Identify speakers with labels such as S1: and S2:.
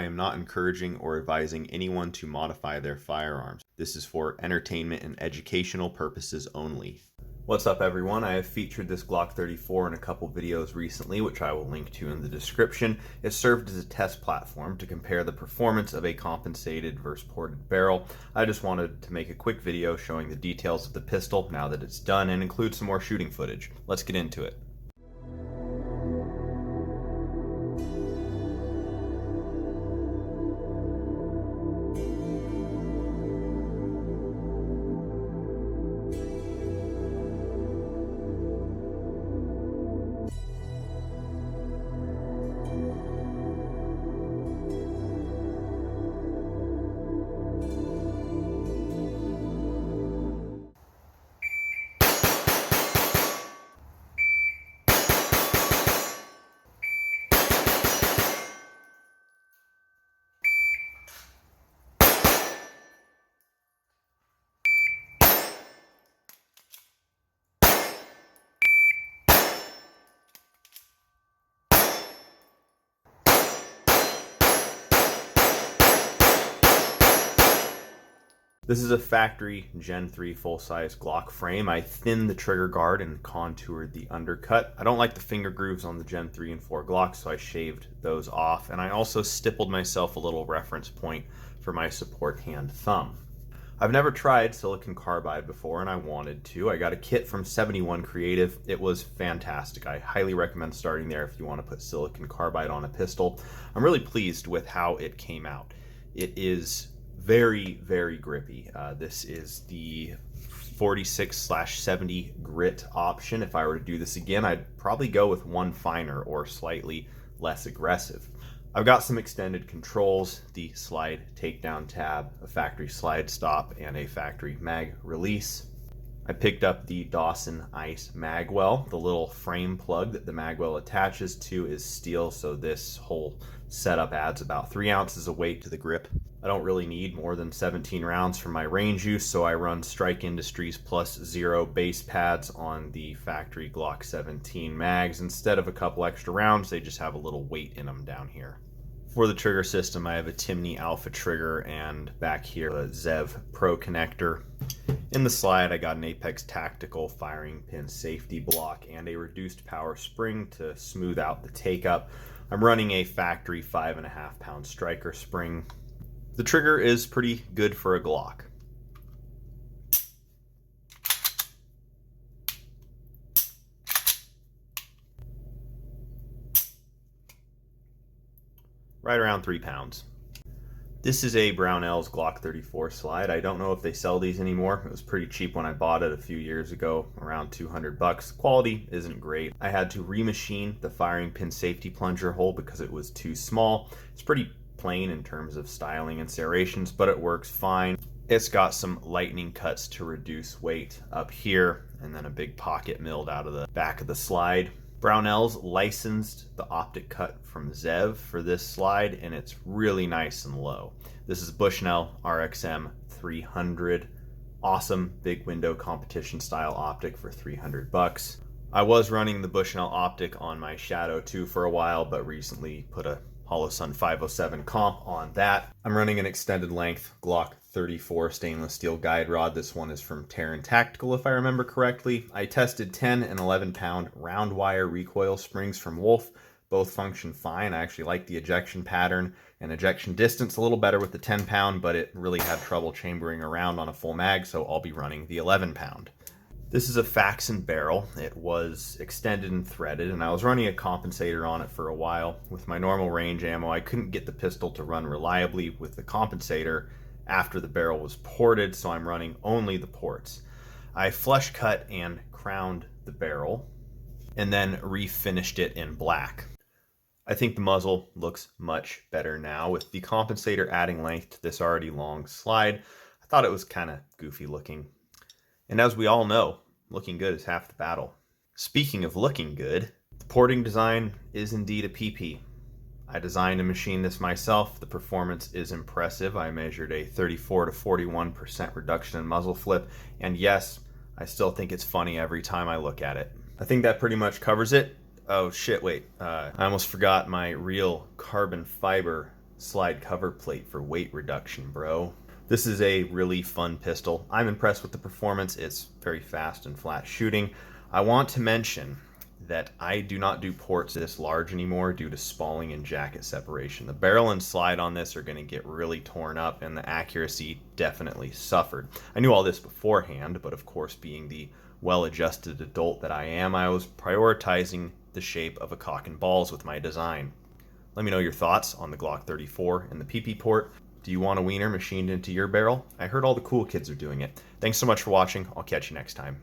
S1: I am not encouraging or advising anyone to modify their firearms. This is for entertainment and educational purposes only. What's up everyone? I have featured this Glock 34 in a couple videos recently, which I will link to in the description. It served as a test platform to compare the performance of a compensated versus ported barrel. I just wanted to make a quick video showing the details of the pistol now that it's done and include some more shooting footage. Let's get into it. This is a factory Gen 3 full-size Glock frame. I thinned the trigger guard and contoured the undercut. I don't like the finger grooves on the Gen 3 and 4 Glocks, so I shaved those off. And I also stippled myself a little reference point for my support hand thumb. I've never tried silicon carbide before, and I wanted to. I got a kit from 71 Creative. It was fantastic. I highly recommend starting there if you want to put silicon carbide on a pistol. I'm really pleased with how it came out. It is very, very grippy. This is the 46/70 grit option. If I were to do this again, I'd probably go with one finer or slightly less aggressive. I've got some extended controls, the slide takedown tab, a factory slide stop, and a factory mag release. I picked up the Dawson Ice Magwell. The little frame plug that the Magwell attaches to is steel, so this whole setup adds about 3 ounces of weight to the grip. I don't really need more than 17 rounds for my range use, so I run Strike Industries +0 base pads on the factory Glock 17 mags. Instead of a couple extra rounds, they just have a little weight in them down here. For the trigger system, I have a Timney Alpha trigger, and back here a Zev Pro connector. In the slide, I got an Apex Tactical firing pin safety block and a reduced power spring to smooth out the take-up. I'm running a factory 5.5 pound striker spring. The trigger is pretty good for a Glock. Right around 3 pounds. This is a Brownell's Glock 34 slide. I don't know if they sell these anymore. It was pretty cheap when I bought it a few years ago, around 200 bucks. Quality isn't great. I had to remachine the firing pin safety plunger hole because it was too small. It's pretty plain in terms of styling and serrations, but it works fine. It's got some lightning cuts to reduce weight up here, and then a big pocket milled out of the back of the slide. Brownell's licensed the optic cut from Zev for this slide, and it's really nice and low. This is Bushnell RXM 300. Awesome big window competition style optic for 300 bucks. I was running the Bushnell optic on my Shadow 2 for a while, but recently put a Holosun 507 comp on that. I'm running an extended length Glock 34 stainless steel guide rod. This one is from Terran Tactical, if I remember correctly. I tested 10 and 11 pound round wire recoil springs from Wolf. Both function fine. I actually like the ejection pattern and ejection distance a little better with the 10 pound, but it really had trouble chambering around on a full mag, so I'll be running the 11 pound. This is a Faxon barrel. It was extended and threaded, and I was running a compensator on it for a while. With my normal range ammo, I couldn't get the pistol to run reliably with the compensator after the barrel was ported, so I'm running only the ports. I flush cut and crowned the barrel, and then refinished it in black. I think the muzzle looks much better now. With the compensator adding length to this already long slide, I thought it was kind of goofy looking. And as we all know, looking good is half the battle. Speaking of looking good, the porting design is indeed a PP. I designed and machined this myself. The performance is impressive. I measured a 34 to 41% reduction in muzzle flip, and yes, I still think it's funny every time I look at it. I think that pretty much covers it. Oh shit, wait. I almost forgot my real carbon fiber slide cover plate for weight reduction, bro. This is a really fun pistol. I'm impressed with the performance. It's very fast and flat shooting. I want to mention that I do not do ports this large anymore due to spalling and jacket separation. The barrel and slide on this are going to get really torn up, and the accuracy definitely suffered. I knew all this beforehand, but of course, being the well-adjusted adult that I am, I was prioritizing the shape of a cock and balls with my design. Let me know your thoughts on the Glock 34 and the PP port. Do you want a wiener machined into your barrel? I heard all the cool kids are doing it. Thanks so much for watching. I'll catch you next time.